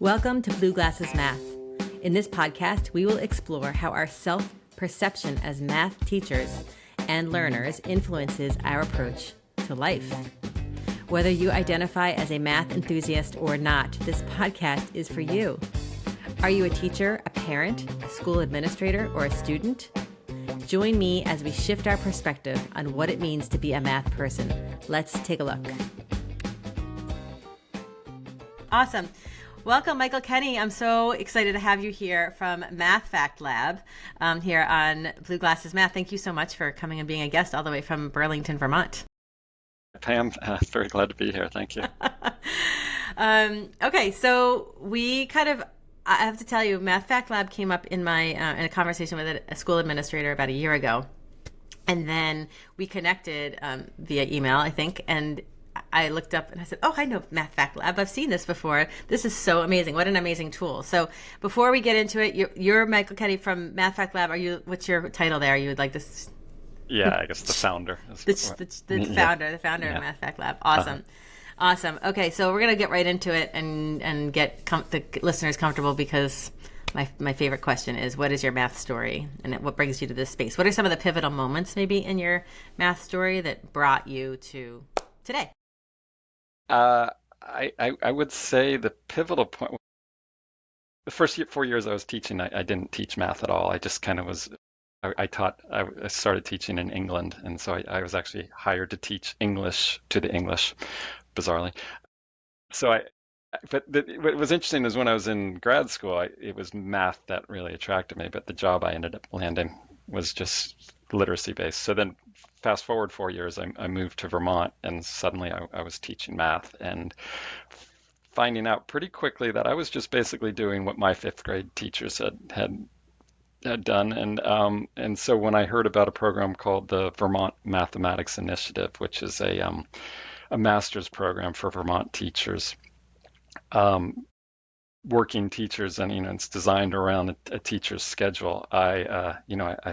Welcome to Blue Glasses Math. In this podcast, we will explore how our self-perception as math teachers and learners influences our approach to life. Whether you identify as a math enthusiast or not, this podcast is for you. Are you a teacher, a parent, a school administrator, or a student? Join me as we shift our perspective on what it means to be a math person. Let's take a look. Awesome. Welcome, Michael Kenny. I'm so excited to have you here from Math Fact Lab here on Blue Glasses Math. Thank you so much for coming and being a guest all the way from Burlington, Vermont. Pam, very glad to be here. Thank you. Okay, so I have to tell you, Math Fact Lab came up in in a conversation with a school administrator about a year ago. And then we connected via email, I think, and I looked up and I said, oh, I know Math Fact Lab. I've seen this before. This is so amazing. What an amazing tool. So before we get into it, you're Michael Kenny from Math Fact Lab. What's your title there? Are you like this? Yeah, I guess the founder. The founder of Math Fact Lab. Awesome. Awesome. Okay, so we're going to get right into it and get the listeners comfortable because my favorite question is, what is your math story and what brings you to this space? What are some of the pivotal moments maybe in your math story that brought you to today? I would say the pivotal point, the first 4 years I was teaching, I didn't teach math at all. I just kind of was, I started teaching in England. And so I was actually hired to teach English to the English, bizarrely. But what was interesting is when I was in grad school, it was math that really attracted me, but the job I ended up landing was just literacy based. So then fast forward 4 years, I moved to Vermont and suddenly I was teaching math and finding out pretty quickly that I was just basically doing what my fifth grade teachers had done. And so when I heard about a program called the Vermont Mathematics Initiative, which is a master's program for Vermont teachers, working teachers, and it's designed around a teacher's schedule. I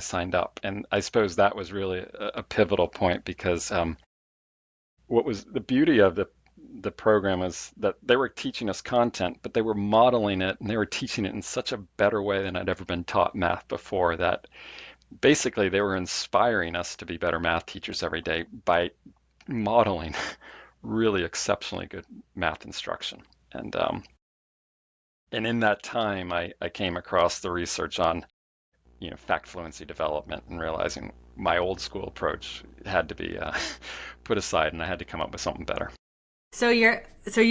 signed up, and I suppose that was really a pivotal point because what was the beauty of the program is that they were teaching us content, but they were modeling it, and they were teaching it in such a better way than I'd ever been taught math before. That basically they were inspiring us to be better math teachers every day by modeling really exceptionally good math instruction. And in that time, I came across the research on, fact fluency development and realizing my old school approach had to be put aside, and I had to come up with something better. So you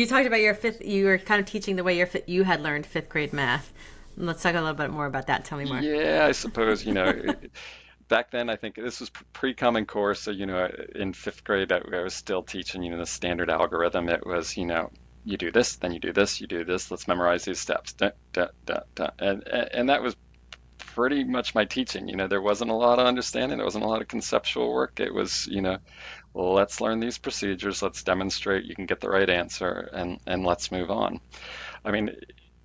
talked about you were kind of teaching the way you had learned fifth grade math. Let's talk a little bit more about that. Tell me more. Yeah, I suppose, back then, I think this was pre-Common Core. So, in fifth grade, I was still teaching, the standard algorithm. It was, you do this, then you do this, you do this. Let's memorize these steps. And that was pretty much my teaching. There wasn't a lot of understanding. There wasn't a lot of conceptual work. It was, let's learn these procedures. Let's demonstrate you can get the right answer, and let's move on. I mean,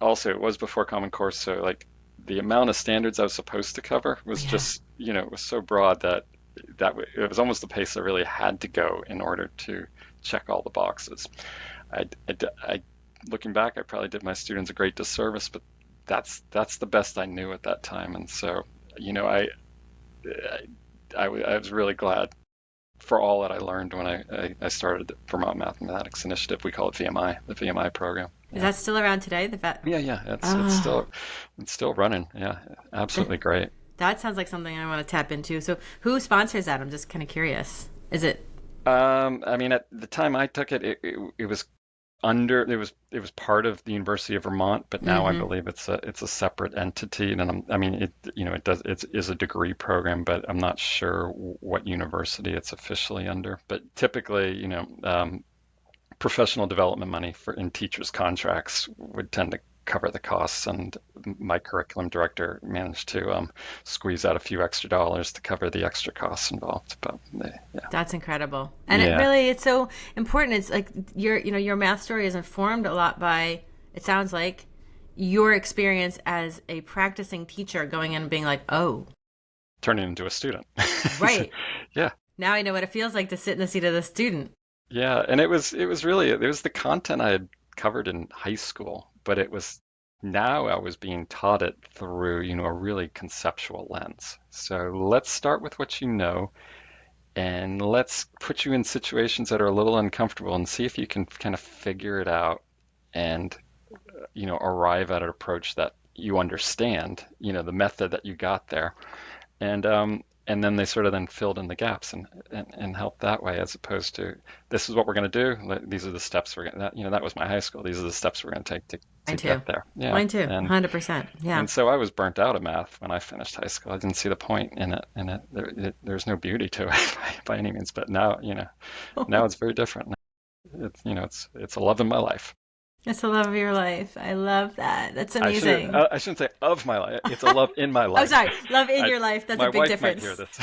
also, it was before Common Core, so like the amount of standards I was supposed to cover was just, it was so broad that it was almost the pace I really had to go in order to check all the boxes. Looking back, I probably did my students a great disservice, but that's the best I knew at that time. And so, I was really glad for all that I learned when I started the Vermont Mathematics Initiative. We call it VMI, the VMI program. Is that still around today? Yeah. It's still running. Yeah, absolutely great. That sounds like something I want to tap into. So who sponsors that? I'm just kind of curious. Is it? I mean, at the time I took it, it was part of the University of Vermont, but now I believe it's a separate entity. And it is a degree program, but I'm not sure what university it's officially under. But typically, professional development money in teachers' contracts would tend to cover the costs, and my curriculum director managed to squeeze out a few extra dollars to cover the extra costs involved. But that's incredible, and it's so important. It's like your math story is informed a lot by, it sounds like, your experience as a practicing teacher going in and being like, turning into a student, right? Yeah. Now I know what it feels like to sit in the seat of the student. Yeah, and it was the content I had covered in high school, but it was now I was being taught it through, a really conceptual lens. So let's start with what you know, and let's put you in situations that are a little uncomfortable and see if you can kind of figure it out and, arrive at an approach that you understand, the method that you got there. And then they sort of then filled in the gaps and helped that way, as opposed to this is what we're going to do. These are the steps we're going to, that was my high school. These are the steps we're going to take to Mine too. get there. Yeah. Mine too. And 100%. Yeah. and so I was burnt out of math when I finished high school. I didn't see the point in it, and there's no beauty to it by any means. But now, now it's very different. It's a love in my life. It's the love of your life. I love that. That's I amazing. should I shouldn't say of my life. It's a love in my life. Oh, sorry. Love in your life. That's My a big wife difference. might hear this.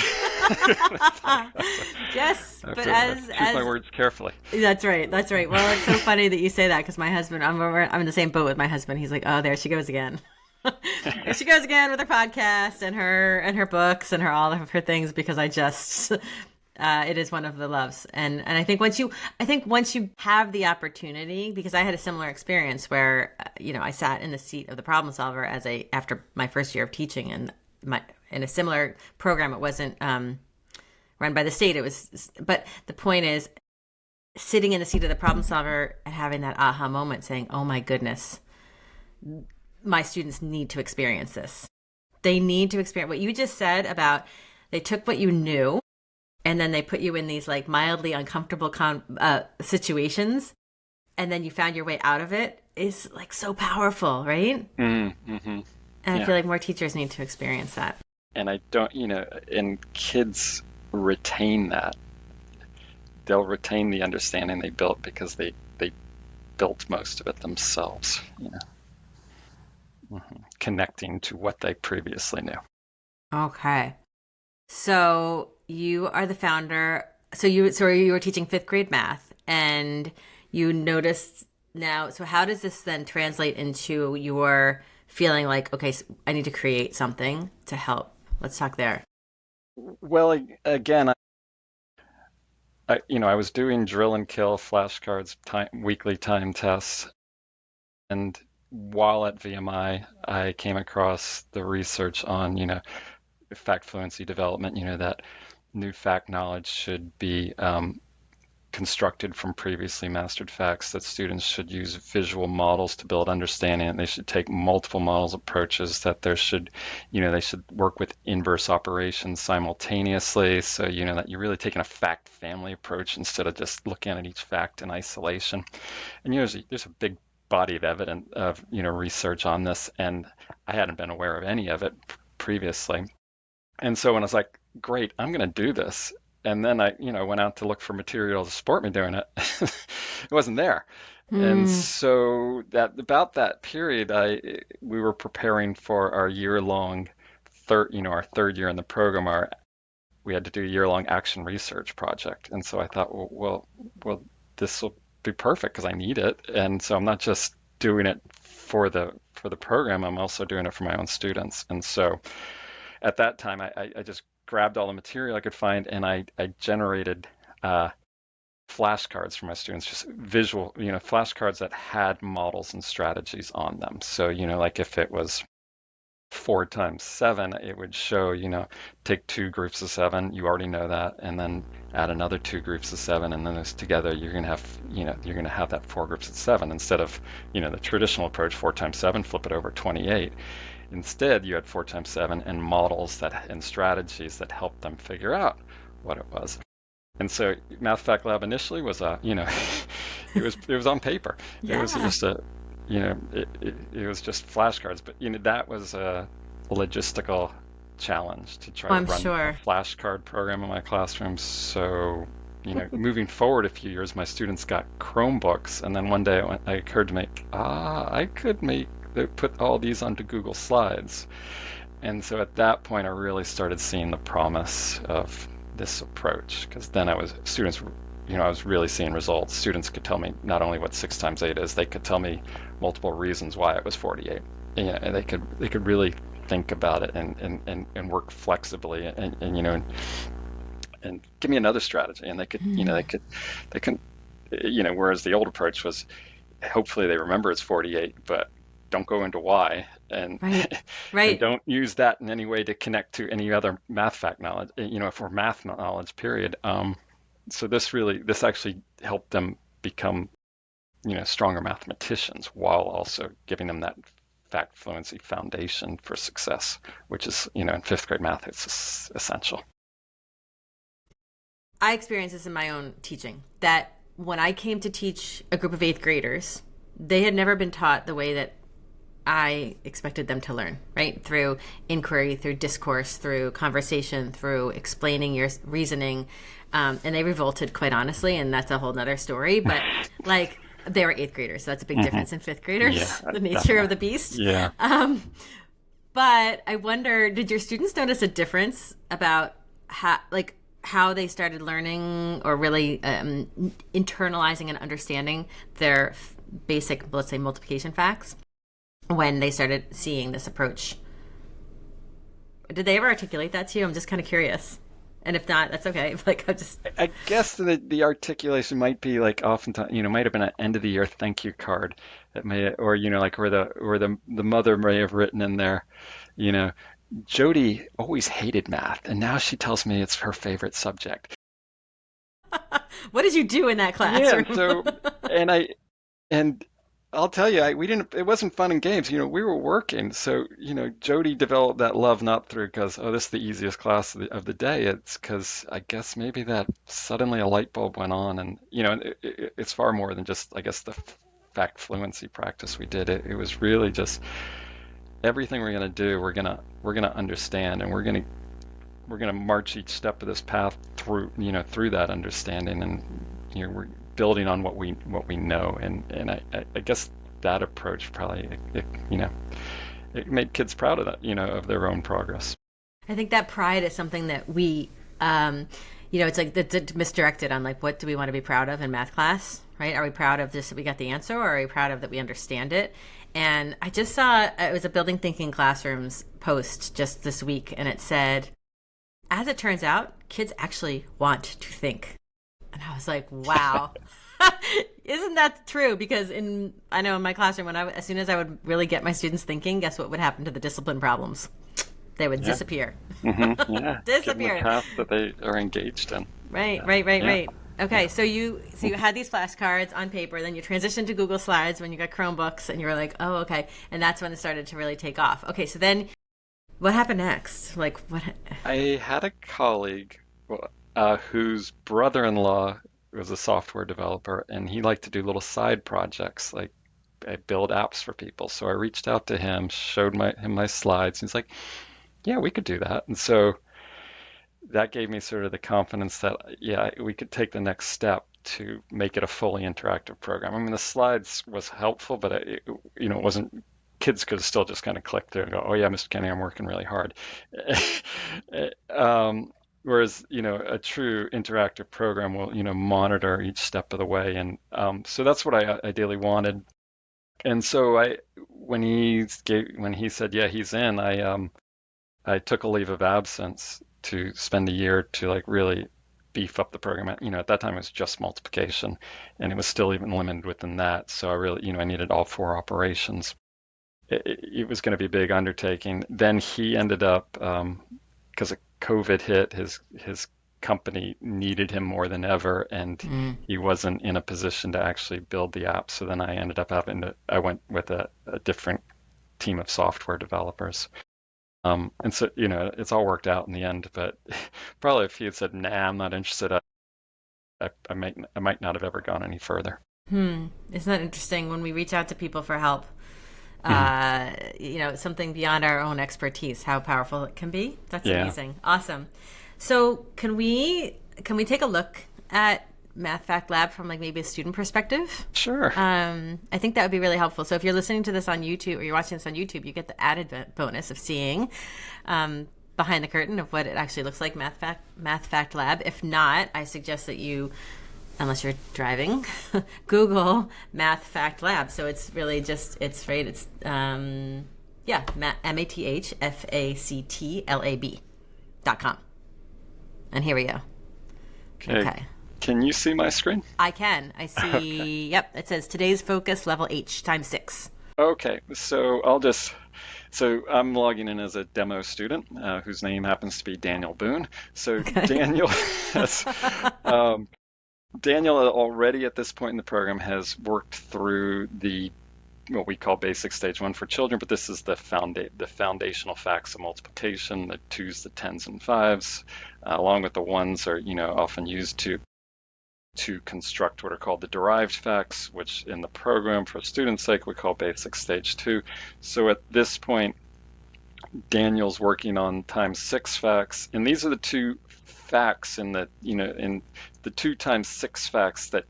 Yes, I but have to choose as my words carefully. That's right. That's right. Well, it's so funny that you say that because my husband, I'm in the same boat with my husband. He's like, oh, there she goes again. There she goes again with her podcast and her books and all of her things, because I just it is one of the loves. And I think once you have the opportunity, because I had a similar experience where I sat in the seat of the problem solver after my first year of teaching, and in a similar program. It wasn't run by the state. But the point is, sitting in the seat of the problem solver and having that aha moment, saying, oh my goodness, my students need to experience this. They need to experience what you just said about, they took what you knew and then they put you in these like mildly uncomfortable situations, and then you found your way out of it, is like so powerful, right? Mm-hmm. And I feel like more teachers need to experience that. And I don't, and kids retain that. They'll retain the understanding they built because they built most of it themselves, connecting to what they previously knew. Okay. So you are the founder. So you were teaching fifth grade math, and you noticed now. So how does this then translate into your feeling like, okay, so I need to create something to help? Let's talk there. Well, again, I was doing drill and kill flashcards, weekly time tests, and while at VMI, I came across the research on, fact fluency development, that new fact knowledge should be constructed from previously mastered facts, that students should use visual models to build understanding, and they should take multiple models approaches, that they should work with inverse operations simultaneously, so that you're really taking a fact family approach instead of just looking at each fact in isolation. And there's a big body of evidence of research on this, and I hadn't been aware of any of it previously. And so when I was like, great, I'm going to do this, and then I went out to look for material to support me doing it, it wasn't there. And so about that period, we were preparing for our year-long our third year in the program. We had to do a year-long action research project, and so I thought, well, this will be perfect because I need it, and so I'm not just doing it for the program, I'm also doing it for my own students. And so at that time, I just grabbed all the material I could find, and I generated flashcards for my students, just visual, flashcards that had models and strategies on them. So, like if it was 4 times 7, it would show, take 2 groups of 7, you already know that, and then add another 2 groups of 7, and then those together, you're going to have that 4 groups of 7 instead of, the traditional approach, 4 times 7, flip it over, 28. Instead, you had 4 times 7 and models and strategies that helped them figure out what it was. And so Math Fact Lab initially was it was on paper. Yeah. It was just it was just flashcards, but that was a logistical challenge to try to run a flashcard program in my classroom. So moving forward a few years, my students got Chromebooks, and then one day it occurred to me, I could put all these onto Google Slides. And so at that point, I really started seeing the promise of this approach, because then I was really seeing results. Students could tell me not only what 6 times 8 is, they could tell me multiple reasons why it was 48. And they could really think about it and work flexibly and give me another strategy. And they could whereas the old approach was hopefully they remember it's 48, but don't go into why, and Right. and Right. don't use that in any way to connect to any other math fact knowledge, for math knowledge, period. So this actually helped them become, stronger mathematicians while also giving them that fact fluency foundation for success, which is, in fifth grade math, it's essential. I experienced this in my own teaching, that when I came to teach a group of eighth graders, they had never been taught the way that I expected them to learn, right? Through inquiry, through discourse, through conversation, through explaining your reasoning. And they revolted, quite honestly, and that's a whole nother story. But like, they were eighth graders, so that's a big difference in fifth graders, Yeah, the nature definitely. of the beast. Yeah. But I wonder, did your students notice a difference about how they started learning or really internalizing and understanding their basic, let's say, multiplication facts when they started seeing this approach? Did they ever articulate that to you? I'm just kind of curious. And if not, that's okay. Like, I'm just. I guess the articulation might be like oftentimes, might have been an end of the year thank you card that may, or, like where the mother may have written in there, you know, Jody always hated math, and now she tells me it's her favorite subject. What did you do in that Yeah, and classroom? so, and I, and I'll tell you, we didn't, it wasn't fun and games. We were working. So, Jody developed that love not through because, oh, this is the easiest class of the day. It's because I guess maybe that suddenly a light bulb went on. And, it's far more than just, I guess, the fact fluency practice we did. It was really just everything we're going to do, we're going to understand, and we're going to march each step of this path through that understanding. And, we're building on what we know, and I guess that approach probably it made kids proud of that, of their own progress. I think that pride is something that we, it's like it's misdirected on like, what do we want to be proud of in math class, right? Are we proud of just that we got the answer, or are we proud of that we understand it? And I just saw, it was a Building Thinking Classrooms post just this week, and it said, as it turns out, kids actually want to think. And I was like, wow. Isn't that true? Because I know in my classroom, as soon as I would really get my students thinking, guess what would happen to the discipline problems? They would Yeah. disappear. Yeah. Give them Disappear. the path that they are engaged in. Right, Yeah. right, right, Yeah. right. Okay, so you had these flashcards on paper, then you transitioned to Google Slides when you got Chromebooks, and you were like, oh, okay, and that's when it started to really take off. Okay, so then what happened next? Like, what? I had a colleague whose brother-in-law was a software developer, and he liked to do little side projects, like build apps for people. So I reached out to him, showed him my slides. He's like, "Yeah, we could do that." And so that gave me sort of the confidence that, yeah, we could take the next step to make it a fully interactive program. I mean, the slides was helpful, but it wasn't. Kids could still just kind of click through and go, "Oh yeah, Mr. Kenny, I'm working really hard." Whereas, a true interactive program will, monitor each step of the way. And so that's what I ideally wanted. And so when he said, yeah, he's in, I took a leave of absence to spend a year to like really beef up the program. At that time it was just multiplication, and it was still even limited within that. So I really, I needed all four operations. It was going to be a big undertaking. Then he ended up, because of COVID hit, his company needed him more than ever, and he wasn't in a position to actually build the app. So then I ended up I went with a different team of software developers. And so, it's all worked out in the end, but probably if he had said, nah, I'm not interested, I might not have ever gone any further. Isn't that interesting when we reach out to people for help? Something beyond our own expertise, how powerful it can be. That's amazing. Awesome. So can we take a look at Math Fact Lab from like maybe a student perspective? Sure. I think that would be really helpful. So if you're listening to this on YouTube or you're watching this on YouTube, you get the added bonus of seeing behind the curtain of what it actually looks like, Math Fact Lab. If not, I suggest that you, unless you're driving, Google Math Fact Lab. So it's really just, mathfactlab.com. And here we go. Okay. Can you see my screen? I can. I see. Okay. Yep. It says today's focus level H times 6. Okay, so I'm logging in as a demo student whose name happens to be Daniel Boone. So Okay. Daniel has um, Daniel already at this point in the program has worked through the what we call basic stage one for children, but this is the foundational facts of multiplication, the twos, the tens, and fives, along with the ones are often used to construct what are called the derived facts, which in the program for students' sake we call basic stage two. So at this point, Daniel's working on times six facts, and these are the two facts in the two times six facts that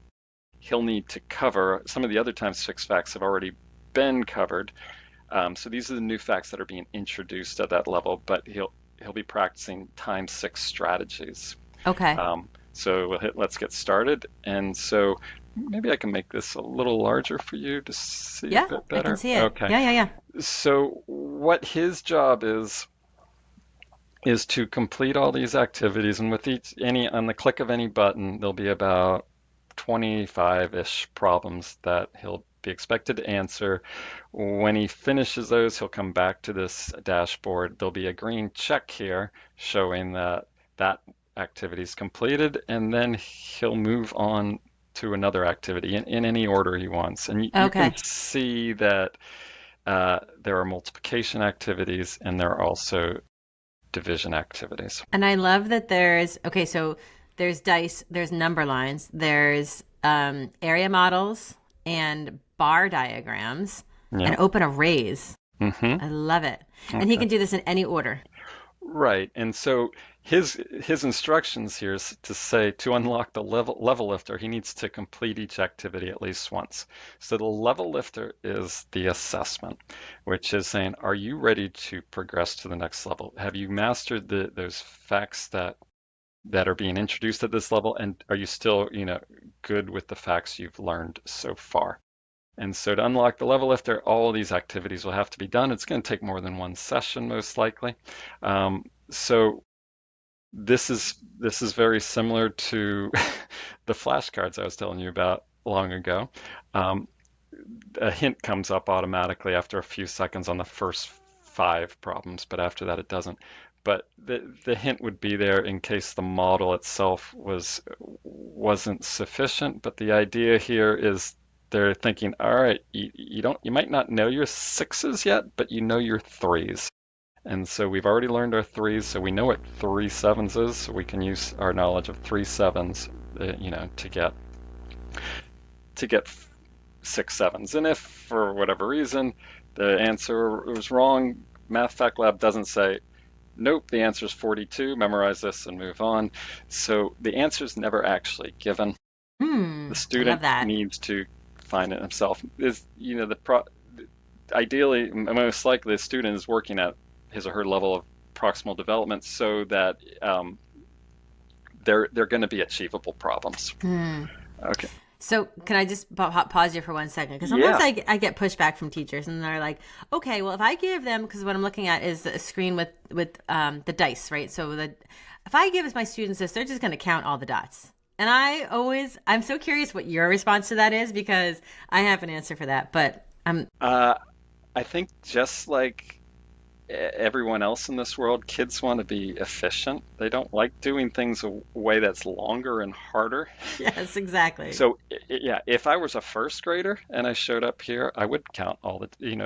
he'll need to cover. Some of the other times six facts have already been covered. So these are the new facts that are being introduced at that level, but he'll be practicing times six strategies. Okay. So let's get started. And so maybe I can make this a little larger for you to see a Yeah, bit I can better. see it. Okay. Yeah, yeah, yeah. So what his job is to complete all these activities, and with each any on the click of any button, there'll be about 25-ish problems that he'll be expected to answer. When he finishes those, he'll come back to this dashboard. There'll be a green check here showing that activity is completed, and then he'll move on to another activity in any order he wants. And you can Okay. see that there are multiplication activities and there are also division activities. And I love that okay, so there's dice, there's number lines, there's area models and bar diagrams and Yeah. open arrays. Mm-hmm. I love it. And he Okay. can do this in any order. Right. And so his instructions here is to say to unlock the level lifter, he needs to complete each activity at least once. So the level lifter is the assessment, which is saying, are you ready to progress to the next level? Have you mastered those facts that are being introduced at this level, and are you still, good with the facts you've learned so far? And so to unlock the level lifter, all of these activities will have to be done. It's going to take more than one session, most likely. So this is very similar to the flashcards I was telling you about long ago. Um, a hint comes up automatically after a few seconds on the first five problems, but after that it doesn't. But the hint would be there in case the model itself wasn't sufficient. But the idea here is they're thinking, all right, you might not know your sixes yet, but you know your threes. And so we've already learned our threes, so we know what three sevens is. So we can use our knowledge of three sevens, to get six sevens. And if for whatever reason the answer was wrong, Math Fact Lab doesn't say, nope, the answer is 42, memorize this and move on. So the answer is never actually given. The I love student that. needs to find it himself. Ideally, most likely, the student is working at his or her level of proximal development so that they're going to be achievable problems. Okay. So can I just pause you for 1 second? Because sometimes Yeah. I get pushback from teachers, and they're like, "Okay, well, if I give them, because what I'm looking at is a screen with the dice, right? So if I give my students this, they're just going to count all the dots." And I'm so curious what your response to that is, because I have an answer for that, but I think just like everyone else in this world, kids want to be efficient. They don't like doing things a way that's longer and harder. yes, exactly. So, yeah, if I was a first grader and I showed up here, I would count all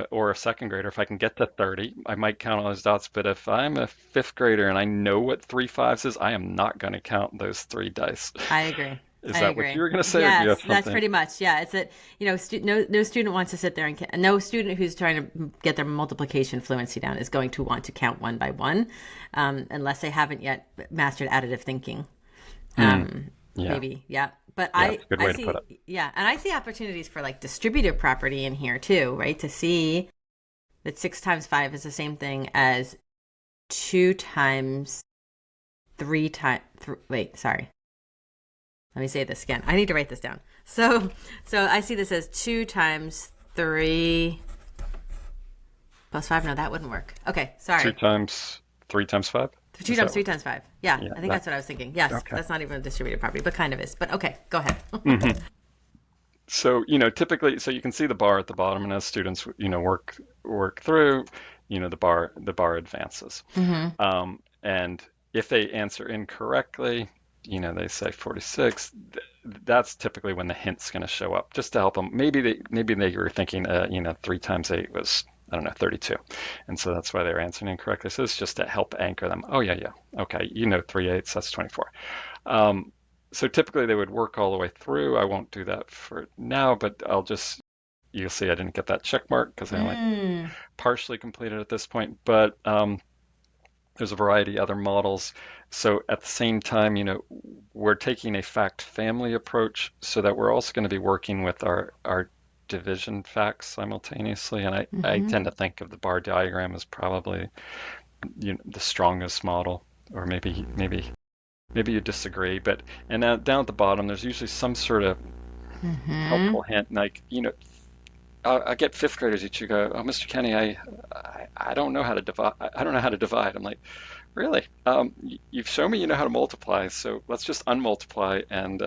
or a second grader. If I can get to 30, I might count all those dots. But if I'm a fifth grader and I know what three fives is, I am not going to count those three dice. I agree. Is I that what agree. you were going to say, or do you Yes, have that's something? pretty much. Yeah, it's that no student wants to sit there and no student who's trying to get their multiplication fluency down is going to want to count one by one, unless they haven't yet mastered additive thinking. Yeah, Maybe, yeah. But yeah, it's a good I way to put see, it. yeah, and I see opportunities for like distributive property in here too, right? To see that 6 times 5 is the same thing as 2 times 3 times. Wait, sorry. Let me say this again. I need to write this down. So I see this as 2 times 3 plus 5. No, that wouldn't work. Okay, sorry. 3 times 5? 2 times 3 times 5. Yeah, Yeah, I think that's what I was thinking. Yes, okay. that's not even a distributed property, but kind of is. But okay, go ahead. So, typically, so you can see the bar at the bottom, and as students, work through, the bar advances. Mm-hmm. And if they answer incorrectly, they say 46. That's typically when the hint's going to show up, just to help them. Maybe they were thinking, 3 times 8 was, I don't know, 32, and so that's why they were answering incorrectly. So it's just to help anchor them. Oh yeah, yeah, okay, 3/8, that's 24. Um, so typically they would work all the way through. I won't do that for now, but you'll see I didn't get that check mark because I only Mm. partially completed at this point. But there's a variety of other models. So at the same time, we're taking a fact family approach so that we're also going to be working with our division facts simultaneously. And I Mm-hmm. tend to think of the bar diagram as probably the strongest model, or maybe you disagree, and now down at the bottom, there's usually some sort of Mm-hmm. helpful hint, like, I get fifth graders each year go, "Oh, Mr. Kenny, I don't know how to divide. I don't know how to divide." I'm like, "Really? You've shown me you know how to multiply, so let's just unmultiply, and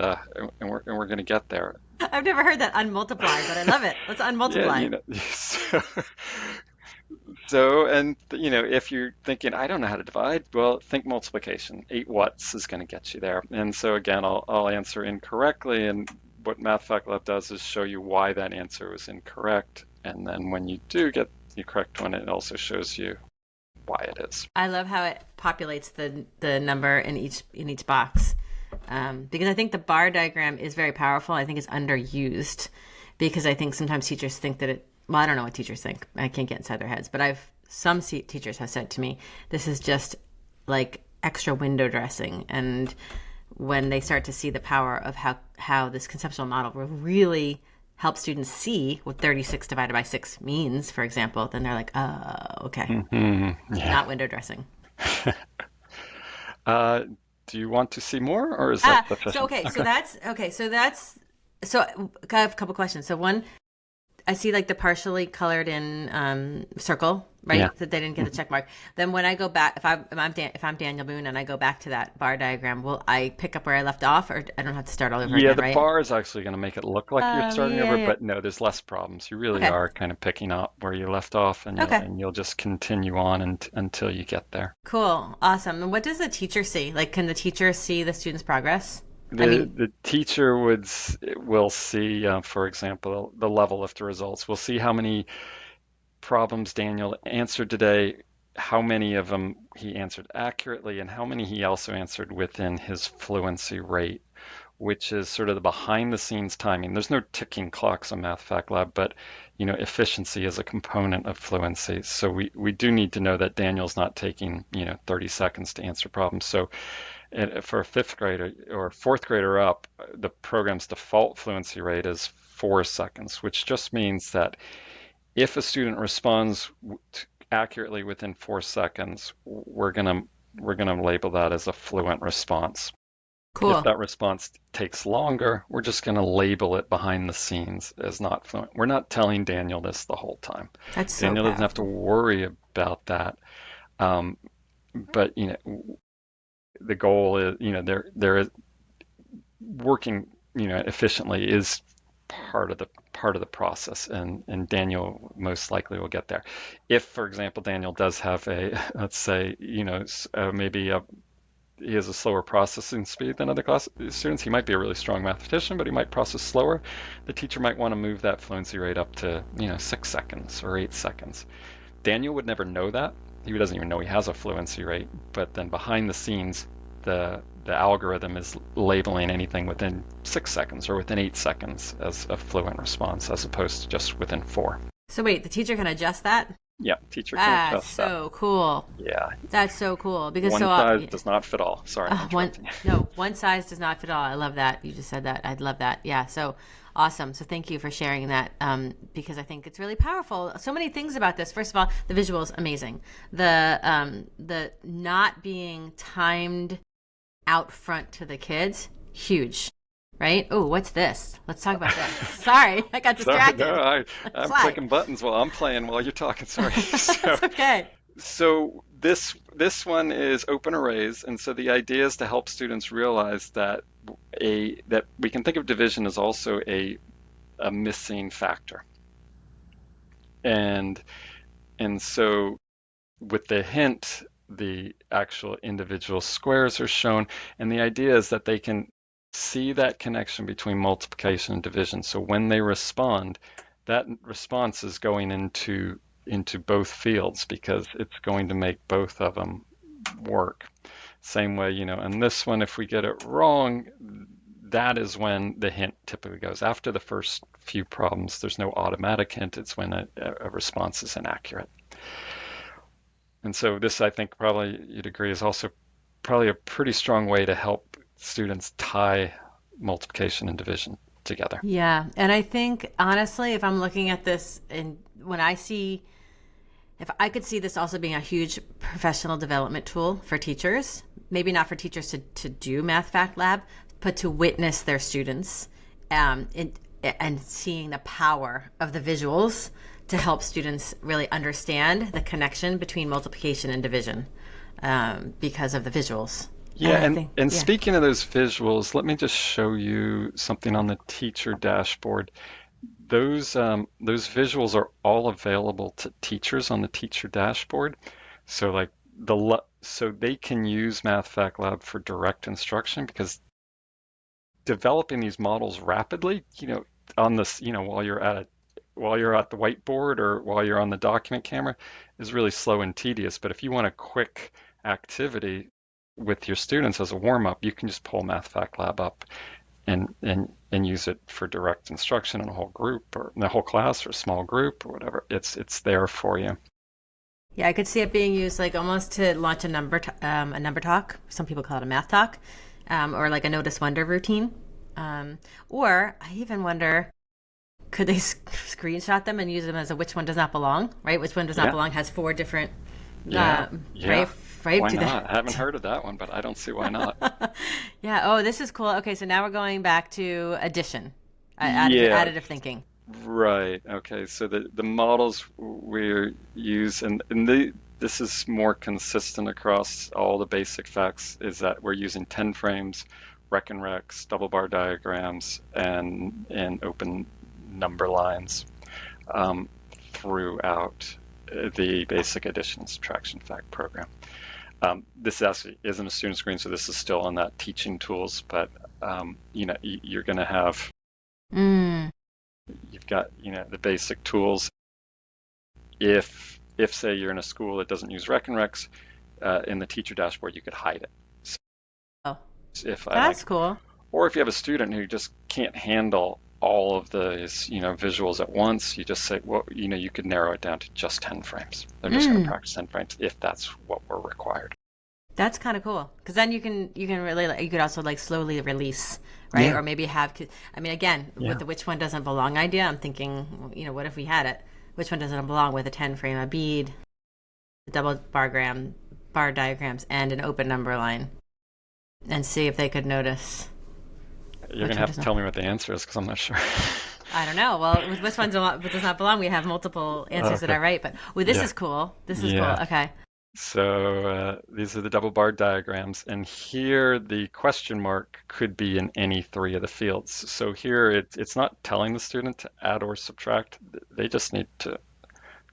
we're going to get there." I've never heard that unmultiply, but I love it. Let's Yeah, unmultiply. and if you're thinking, I don't know how to divide, well, think multiplication. 8 what's is going to get you there. And so again, I'll answer incorrectly, and what Math Fact Lab does is show you why that answer was incorrect. And then when you do get the correct one, it also shows you why it is. I love how it populates the number in each box, because I think the bar diagram is very powerful. I think it's underused because I think sometimes teachers think that it. Well, I don't know what teachers think. I can't get inside their heads, but some teachers have said to me, "This is just like extra window dressing," and when they start to see the power of how this conceptual model will really help students see what 36 divided by 6 means, for example, then they're like, oh, okay, Yeah. not window dressing. Uh, do you want to see more, or is that Ah, so sufficient? okay, so Okay. that's okay, so that's so I have a couple questions. So one, I see like the partially colored in circle, Yeah. right? That they didn't get the check mark. Then when I go back, if I'm Daniel Boone and I go back to that bar diagram, will I pick up where I left off, or I don't have to start all over Yeah, again, the right? bar is actually going to make it look like you're Oh, starting yeah, over, yeah. but no, there's less problems. You really Okay, are kind of picking up where you left off, and you'll okay, and you'll just continue on until you get there. cool, awesome. And what does the teacher see? Like, can the teacher see the student's progress? I The mean, the teacher will see, for example, the level lift results. We'll see how many problems Daniel answered today, how many of them he answered accurately, and how many he also answered within his fluency rate, which is sort of the behind the scenes timing. There's no ticking clocks on Math Fact Lab, but efficiency is a component of fluency. So we do need to know that Daniel's not taking 30 seconds to answer problems. So for a fifth grader or fourth grader up, the program's default fluency rate is 4 seconds, which just means that if a student responds accurately within 4 seconds, we're gonna label that as a fluent response. If cool. that response takes longer, we're just going to label it behind the scenes as not fluent. We're not telling Daniel this the whole time. That's so Daniel doesn't have to powerful. worry about that. Um, but the goal is, there is working, efficiently is part of the process, and Daniel most likely will get there. If, for example, Daniel does have let's say, maybe he has a slower processing speed than other class students. He might be a really strong mathematician, but he might process slower. The teacher might want to move that fluency rate up to, 6 seconds or 8 seconds. Daniel would never know that. He doesn't even know he has a fluency rate, but then behind the scenes, the algorithm is labeling anything within 6 seconds or within 8 seconds as a fluent response, as opposed to just within 4. So wait, the teacher can adjust that? Yeah, teacher can That's adjust that. so cool. Yeah, That's so cool because one size does not fit all. Sorry, I'm one interrupting you. no one size does not fit all. I love that you just said that. I love that. Yeah, so awesome. So thank you for sharing that, because I think it's really powerful. So many things about this. First of all, the visuals amazing. The not being timed out front to the kids, huge. Right? Oh, what's this? Let's talk about this. Sorry, I got Sorry, no, distracted. I'm Slide. clicking buttons while I'm playing while you're talking. Sorry. So, That's okay. so this one is open arrays, and so the idea is to help students realize that we can think of division as also a a missing factor. And so with the hint, the actual individual squares are shown, and the idea is that they can see that connection between multiplication and division. So when they respond, that response is going into both fields because it's going to make both of them work. Same way, and this one, if we get it wrong, that is when the hint typically goes. After the first few problems, there's no automatic hint. It's when a response is inaccurate. And so this, I think, probably you'd agree, is also probably a pretty strong way to help students tie multiplication and division together. Yeah. And I think, honestly, if I'm looking at this and when I see, if I could see this also being a huge professional development tool for teachers, maybe not for teachers to do Math Fact Lab, but to witness their students and seeing the power of the visuals to help students really understand the connection between multiplication and division because of the visuals. Yeah, and speaking of those visuals, let me just show you something on the teacher dashboard. Those visuals are all available to teachers on the teacher dashboard. So like so they can use Math Fact Lab for direct instruction because developing these models rapidly, on this, while you're at the whiteboard or while you're on the document camera is really slow and tedious. But if you want a quick activity with your students as a warm-up, you can just pull Math Fact Lab up and use it for direct instruction in a whole group or in a whole class or a small group or whatever. It's there for you. Yeah, I could see it being used like almost to launch a number talk. Some people call it a math talk, or like a notice wonder routine. Or I even wonder, could they screenshot them and use them as a which one does not belong, right? Which one does not belong has 4 different, right? Why not? I haven't heard of that one, but I don't see why not. Yeah. Oh, this is cool. Okay, so now we're going back to addition, additive thinking. Right. Okay. So the models we use, and this is more consistent across all the basic facts, is that we're using 10 frames, rec and recs, double bar diagrams, and open number lines throughout the basic addition and subtraction fact program. This actually isn't a student screen, so this is still on that teaching tools, but you're going to have, you've got, the basic tools. If say you're in a school that doesn't use rec and recs, in the teacher dashboard, you could hide it. So that's cool. Or if you have a student who just can't handle all of these, visuals at once, you just say, well, you could narrow it down to just 10 frames. They're just going to practice 10 frames if that's what we're required. That's kind of cool because then you can really you could also like slowly release, right? Yeah. Or maybe have, again, with the which one doesn't belong idea, I'm thinking, what if we had it? Which one doesn't belong with a 10 frame, a bead, a double bar diagrams, and an open number line, and see if they could notice. You're going to have to tell me what the answer is because I'm not sure. I don't know. Well, with which one does not belong, we have multiple answers that are right. But this is cool. This is cool. Okay. So these are the double bar diagrams. And here the question mark could be in any 3 of the fields. So here it's not telling the student to add or subtract. They just need to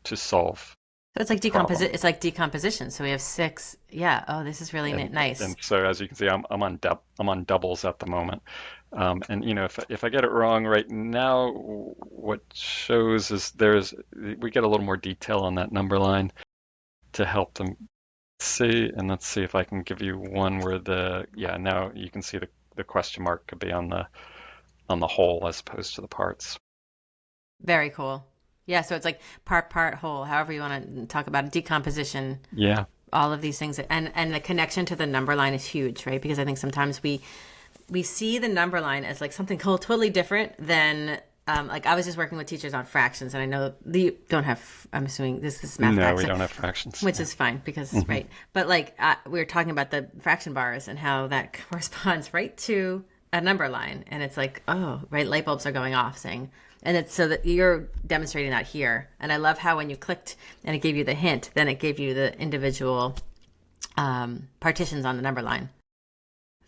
solve. So it's like decomposition. It's like decomposition. So we have 6. Yeah. Oh, this is really nice. And so as you can see, I'm on doubles at the moment. And if I get it wrong right now, what shows is we get a little more detail on that number line to help them see. And let's see if I can give you one where now you can see the question mark could be on the whole as opposed to the parts. Very cool. Yeah, so it's like part, whole, however you want to talk about it, decomposition. Yeah. All of these things. And the connection to the number line is huge, right? Because I think sometimes we see the number line as like something totally different than, like I was just working with teachers on fractions, and I know you don't have, I'm assuming this is math. No, we don't have fractions. Which is fine because, right. But like we were talking about the fraction bars and how that corresponds right to a number line. And it's like, oh, right, light bulbs are going off saying, and it's so that you're demonstrating that here. And I love how when you clicked and it gave you the hint, then it gave you the individual partitions on the number line.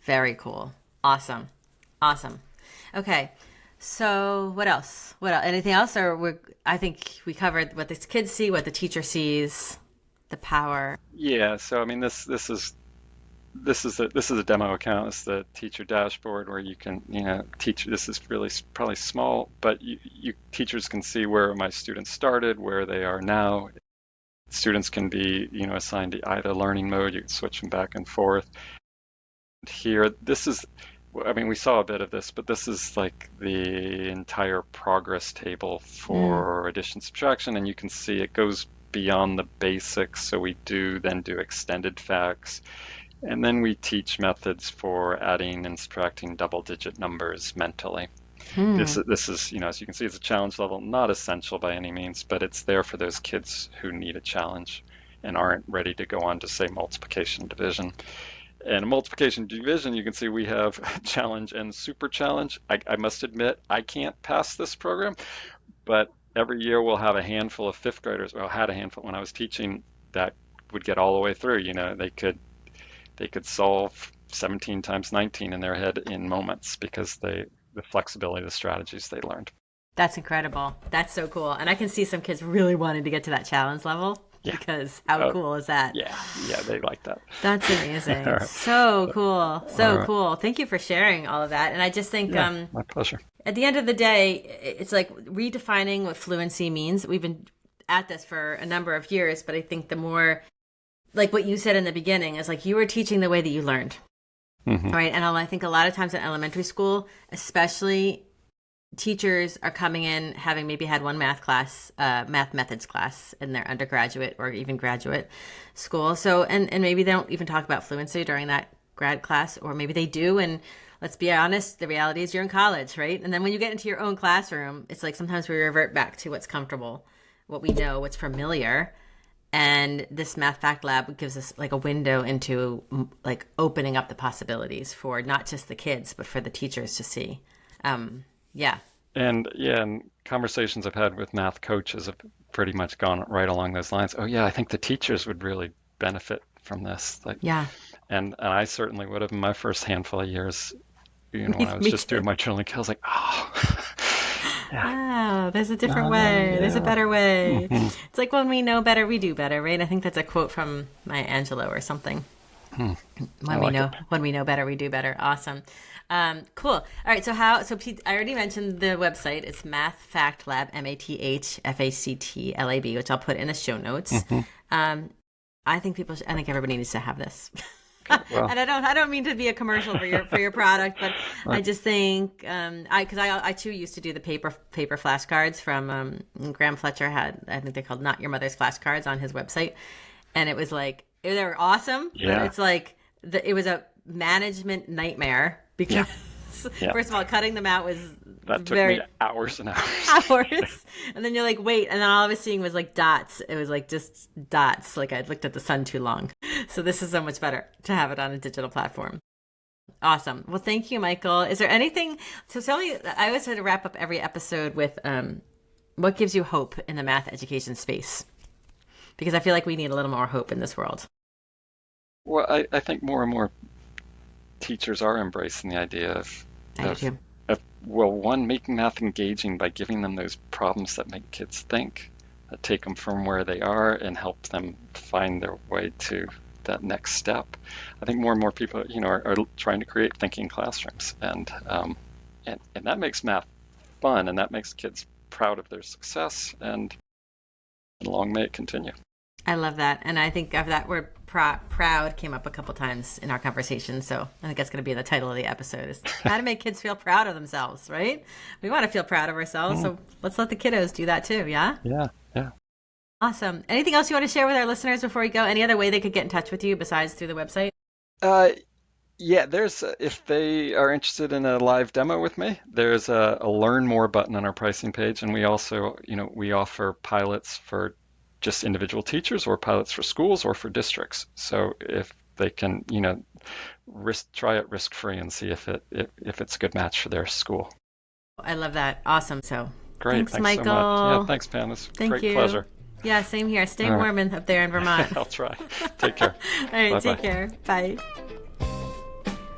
Very cool. Awesome. Okay. So what else? What else? Anything else? I think we covered what the kids see, what the teacher sees, the power. Yeah, so I mean this is a demo account. It's the teacher dashboard where you can, teach. This is really probably small, but you teachers can see where my students started, where they are now. Students can be, assigned to either learning mode. You can switch them back and forth. Here, this is, I mean, we saw a bit of this, but this is like the entire progress table Mm. for addition subtraction, and you can see it goes beyond the basics. So we then do extended facts, and then we teach methods for adding and subtracting double-digit numbers mentally. This Hmm. this is, as you can see, it's a challenge level, not essential by any means, but it's there for those kids who need a challenge and aren't ready to go on to, say, multiplication and division. And multiplication division, you can see we have challenge and super challenge. I must admit, I can't pass this program, but every year we'll have a handful of fifth graders. Well, I had a handful when I was teaching that would get all the way through. They could solve 17 times 19 in their head in moments because the flexibility of the strategies they learned. That's incredible. That's so cool. And I can see some kids really wanting to get to that challenge level Yeah. because how cool is that? Yeah, they like that. That's All amazing. right. So cool. All So right. cool. Thank you for sharing all of that. And I just think Yeah, my pleasure. at the end of the day, it's like redefining what fluency means. We've been at this for a number of years, but I think the more, like what you said in the beginning, is like you were teaching the way that you learned, Hmm. right? And I think a lot of times in elementary school, especially, teachers are coming in having maybe had one math methods class in their undergraduate or even graduate school. So, and maybe they don't even talk about fluency during that grad class, or maybe they do. And let's be honest, the reality is you're in college, right? And then when you get into your own classroom, it's like sometimes we revert back to what's comfortable, what we know, what's familiar. And this math fact lab gives us like a window into like opening up the possibilities for not just the kids, but for the teachers to see. Yeah. And conversations I've had with math coaches have pretty much gone right along those lines. Oh yeah, I think the teachers would really benefit from this. Like, Yeah. and I certainly would have in my first handful of years, when Me, I was me just too. doing my journaling, I was like, oh, yeah, Oh, there's a different oh, way. There's a yeah. better way. Hmm. It's like when we know better, we do better, right? I think that's a quote from Maya Angelou or something. Hmm. I like it. When we know better, we do better. Awesome. Cool. All right. So Pete, I already mentioned the website. It's Math Fact Lab, MathFactLab, which I'll put in the show notes. Hmm. Um, I think everybody needs to have this. Well, And I don't mean to be a commercial for your product, but I right. just think because I too used to do the paper flashcards from Graham Fletcher had, I think they're called Not Your Mother's Flashcards on his website, and it was like they were awesome, but Yeah, it's like it was a management nightmare because yeah, yeah. first of all cutting them out was That took me very hours and hours. hours. And then you're like, wait. And then all I was seeing was like dots. It was like just dots. Like I'd looked at the sun too long. So this is so much better to have it on a digital platform. Awesome. Well, thank you, Michael. Is there anything? So tell me, I always try to wrap up every episode with what gives you hope in the math education space? Because I feel like we need a little more hope in this world. Well, I think more and more teachers are embracing the idea I do of, too. well, one, making math engaging by giving them those problems that make kids think, that take them from where they are and help them find their way to that next step. I think more and more people, are trying to create thinking classrooms, and that makes math fun, and that makes kids proud of their success, and long may it continue. I love that. And I think of that word proud came up a couple times in our conversation. So I think that's going to be the title of the episode is how to make kids feel proud of themselves, right? We want to feel proud of ourselves. Mm, So let's let the kiddos do that too. Yeah. yeah, yeah. Awesome. Anything else you want to share with our listeners before we go? Any other way they could get in touch with you besides through the website? Uh, Yeah, there's if they are interested in a live demo with me, there's a learn more button on our pricing page, and we also, we offer pilots for just individual teachers or pilots for schools or for districts. So if they can, try it risk free and see if it's a good match for their school. I love that. Awesome. So Great, thanks, thanks so much. Yeah, Michael. thanks, Pam. It's a Thank great you. pleasure. Yeah, same here. Stay All right, warm up there in Vermont. I'll try. Take care. All right. Bye Take bye. care. Bye.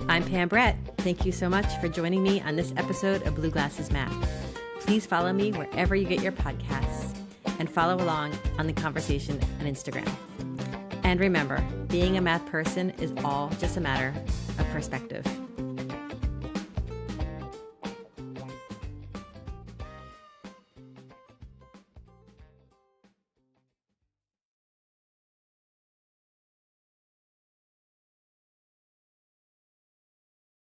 I'm Pam Brett. Thank you so much for joining me on this episode of Blue Glasses Math. Please follow me wherever you get your podcasts and follow along on the conversation on Instagram. And remember, being a math person is all just a matter of perspective.